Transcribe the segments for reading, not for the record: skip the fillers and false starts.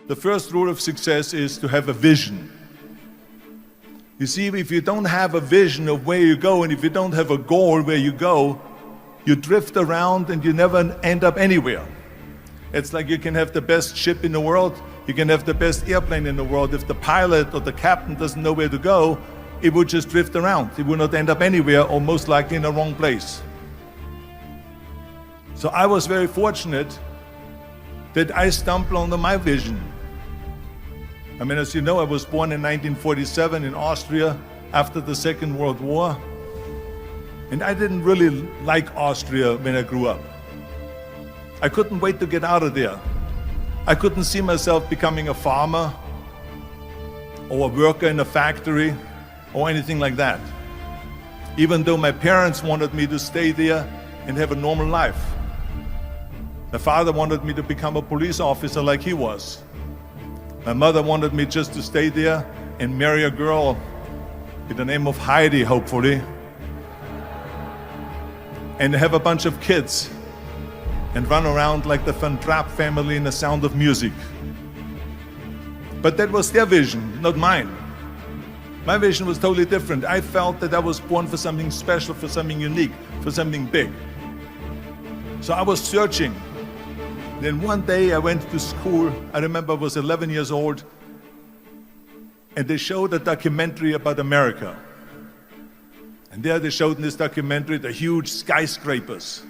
The first rule of success is to have a vision. You see, if you don't have a vision of where you go, and if you don't have a goal where you go, you drift around and you never end up anywhere. It's like you can have the best ship in the world, you can have the best airplane in the world. If the pilot or the captain doesn't know where to go, it would just drift around. It would not end up anywhere, or most likely in the wrong place. So I was very fortunate that I stumbled onto my vision. I mean, as you know, I was born in 1947 in Austria after the Second World War. And I didn't really like Austria when I grew up. I couldn't wait to get out of there. I couldn't see myself becoming a farmer or a worker in a factory or anything like that. Even though my parents wanted me to stay there and have a normal life. My father wanted me to become a police officer like he was. My mother wanted me just to stay there and marry a girl with the name of Heidi, hopefully, and have a bunch of kids and run around like the Van Trapp family in The Sound of Music. But that was their vision, not mine. My vision was totally different. I felt that I was born for something special, for something unique, for something big. So I was searching. Then one day I went to school. I remember I was 11 years old, and they showed a documentary about America. And there they showed in this documentary the huge skyscrapers,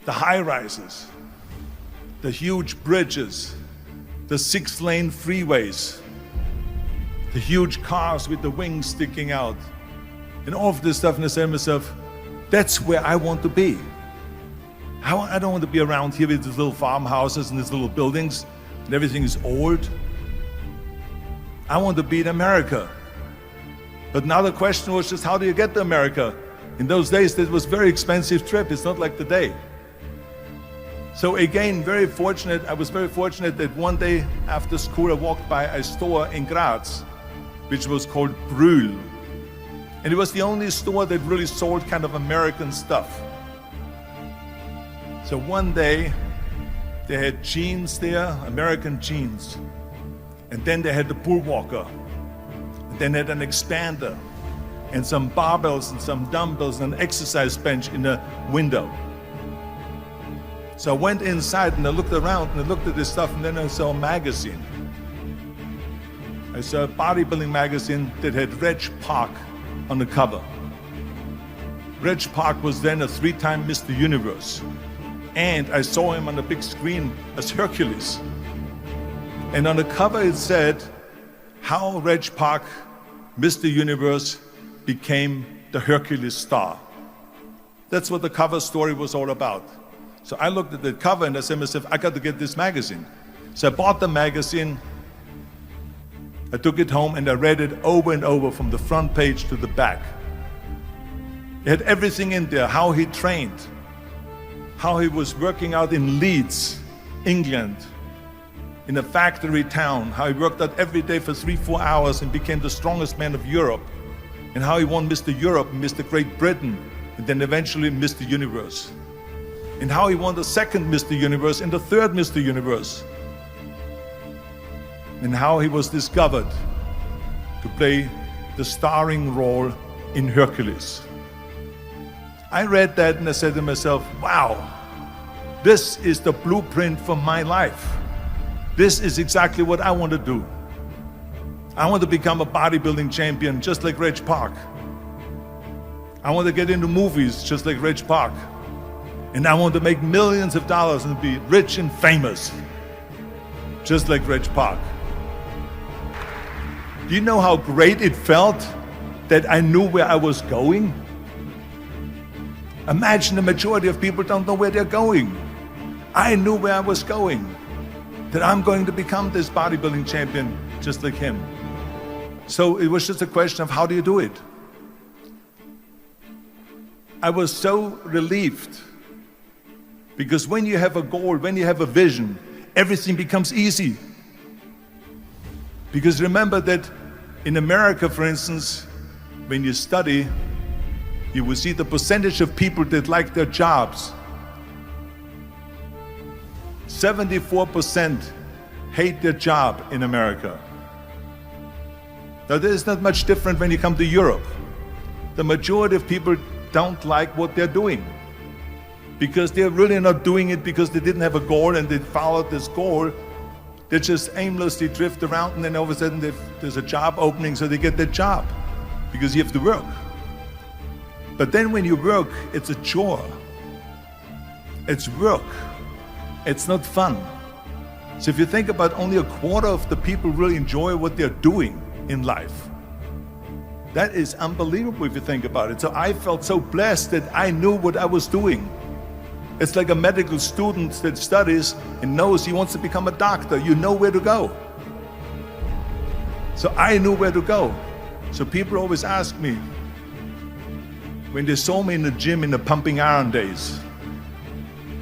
the high-rises, the huge bridges, the 6-lane freeways, the huge cars with the wings sticking out, and all of this stuff. And I said to myself, that's where I want to be. I don't want to be around here with these little farmhouses and these little buildings, and everything is old. I want to be in America. But now the question was just, how do you get to America? In those days, that was a very expensive trip. It's not like today. So again, I was very fortunate that one day after school, I walked by a store in Graz, which was called Brühl. And it was the only store that really sold kind of American stuff. So one day, they had jeans there, American jeans. And then they had the bull walker. And then they had an expander, and some barbells and some dumbbells and an exercise bench in the window. So I went inside and I looked around and I looked at this stuff, and then I saw a magazine. I saw a bodybuilding magazine that had Reg Park on the cover. Reg Park was then a 3-time Mr. Universe. And I saw him on the big screen as Hercules. And on the cover it said, how Reg Park, Mr. Universe, became the Hercules star. That's what the cover story was all about. So I looked at the cover and I said to myself, I got to get this magazine. So I bought the magazine, I took it home and I read it over and over from the front page to the back. It had everything in there, how he trained, how he was working out in Leeds, England, in a factory town, how he worked out every day for 3-4 hours and became the strongest man of Europe, and how he won Mr. Europe, Mr. Great Britain, and then eventually Mr. Universe. And how he won the second Mr. Universe and the third Mr. Universe. And how he was discovered to play the starring role in Hercules. I read that and I said to myself, wow, this is the blueprint for my life. This is exactly what I want to do. I want to become a bodybuilding champion just like Reg Park. I want to get into movies just like Reg Park. And I want to make millions of dollars and be rich and famous just like Reg Park. Do you know how great it felt that I knew where I was going? Imagine the majority of people don't know where they're going. I knew where I was going, that I'm going to become this bodybuilding champion just like him. So it was just a question of how do you do it? I was so relieved, because when you have a goal, when you have a vision, everything becomes easy. Because remember that in America, for instance, when you study, you will see the percentage of people that like their jobs. 74% hate their job in America. Now, there's not much different when you come to Europe. The majority of people don't like what they're doing because they're really not doing it because they didn't have a goal and they followed this goal. They just aimlessly drift around, and then all of a sudden there's a job opening, so they get that job because you have to work. But then when you work, it's a chore. It's work. It's not fun. So if you think about, only a quarter of the people really enjoy what they're doing in life. That is unbelievable if you think about it. So I felt so blessed that I knew what I was doing. It's like a medical student that studies and knows he wants to become a doctor. You know where to go. So I knew where to go. So people always ask me, when they saw me in the gym in the pumping iron days,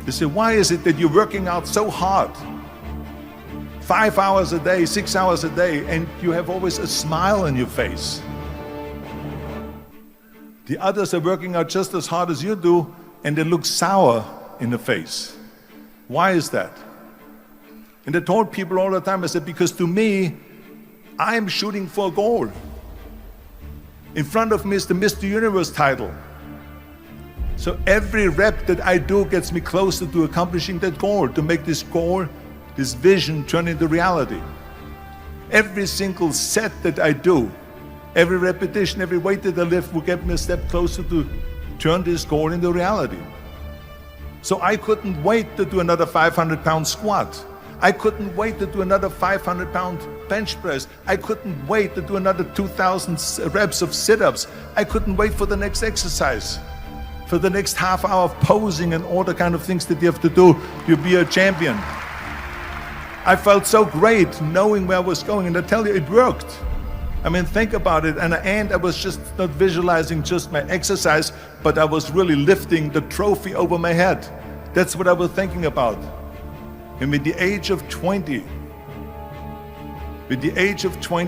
they say, why is it that you're working out so hard? 5 hours a day, 6 hours a day, and you have always a smile on your face. The others are working out just as hard as you do, and they look sour in the face. Why is that? And I told people all the time, I said, because to me, I'm shooting for a goal. In front of me is the Mr. Universe title. So every rep that I do gets me closer to accomplishing that goal, to make this goal, this vision turn into reality. Every single set that I do, every repetition, every weight that I lift will get me a step closer to turn this goal into reality. So I couldn't wait to do another 500-pound squat. I couldn't wait to do another 500-pound bench press. I couldn't wait to do another 2,000 reps of sit-ups. I couldn't wait for the next exercise, for the next half hour of posing and all the kind of things that you have to do to be a champion. I felt so great knowing where I was going, and I tell you, it worked. I mean, think about it. And at the end, I was just not visualizing just my exercise, but I was really lifting the trophy over my head. That's what I was thinking about. And with the age of 20,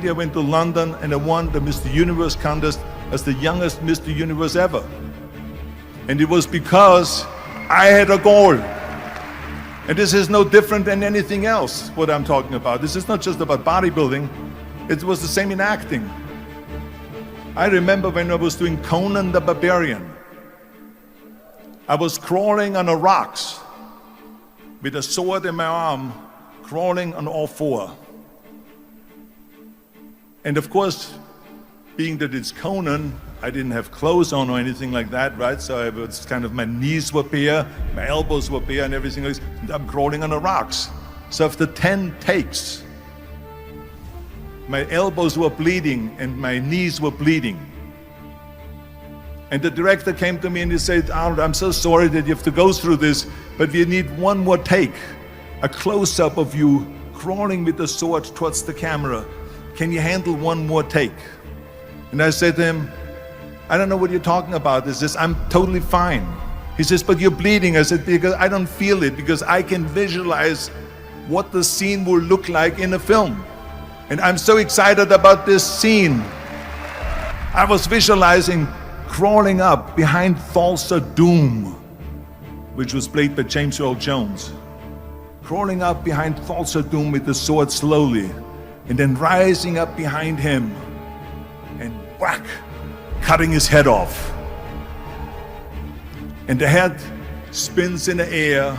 I went to London and I won the Mr. Universe contest as the youngest Mr. Universe ever. And it was because I had a goal. And this is no different than anything else, what I'm talking about. This is not just about bodybuilding. It was the same in acting. I remember when I was doing Conan the Barbarian. I was crawling on the rocks with a sword in my arm, crawling on all four. And of course, being that it's Conan, I didn't have clothes on or anything like that, right? So I was kind of, my knees were bare, my elbows were bare and everything else. And I'm crawling on the rocks. So after 10 takes, my elbows were bleeding and my knees were bleeding. And the director came to me and he said, Arnold, I'm so sorry that you have to go through this, but we need one more take, a close-up of you crawling with the sword towards the camera. Can you handle one more take? And I said to him, I don't know what you're talking about. He says, I'm totally fine. He says, but you're bleeding. I said, because I don't feel it, because I can visualize what the scene will look like in a film. And I'm so excited about this scene. I was visualizing crawling up behind Thulsa Doom, which was played by James Earl Jones. Crawling up behind Thulsa Doom with the sword slowly, and then rising up behind him and whack, cutting his head off. And the head spins in the air,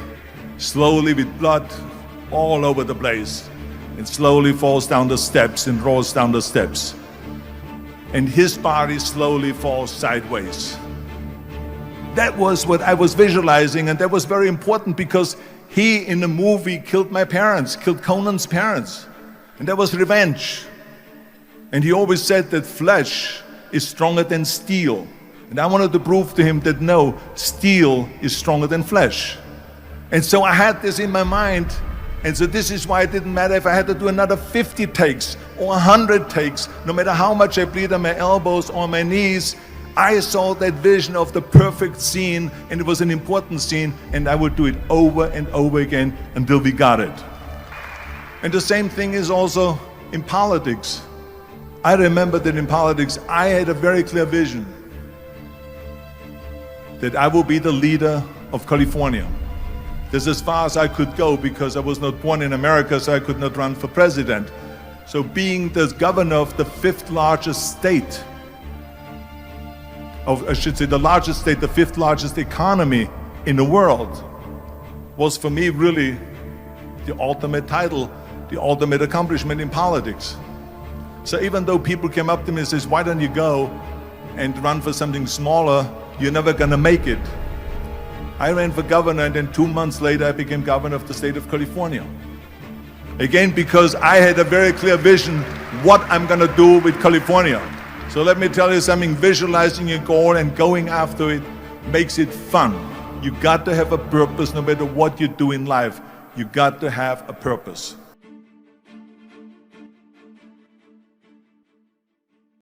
slowly with blood all over the place, and slowly falls down the steps and rolls down the steps. And his body slowly falls sideways. That was what I was visualizing, and that was very important because he, in the movie, killed my parents, killed Conan's parents. And that was revenge. And he always said that flesh is stronger than steel. And I wanted to prove to him that no, steel is stronger than flesh. And so I had this in my mind. And so this is why it didn't matter if I had to do another 50 takes or 100 takes, no matter how much I bleed on my elbows or my knees. I saw that vision of the perfect scene, and it was an important scene, and I would do it over and over again until we got it. And the same thing is also in politics. I remember that in politics, I had a very clear vision that I will be the leader of California. This is as far as I could go because I was not born in America, so I could not run for president. So being the governor of the fifth largest state, I should say the largest state, the fifth largest economy in the world, was for me really the ultimate title, the ultimate accomplishment in politics. So even though people came up to me and says, why don't you go and run for something smaller, you're never gonna make it. I ran for governor, and then 2 months later I became governor of the state of California. Again, because I had a very clear vision what I'm gonna do with California. So let me tell you something, visualizing a goal and going after it makes it fun. You got to have a purpose no matter what you do in life. You got to have a purpose.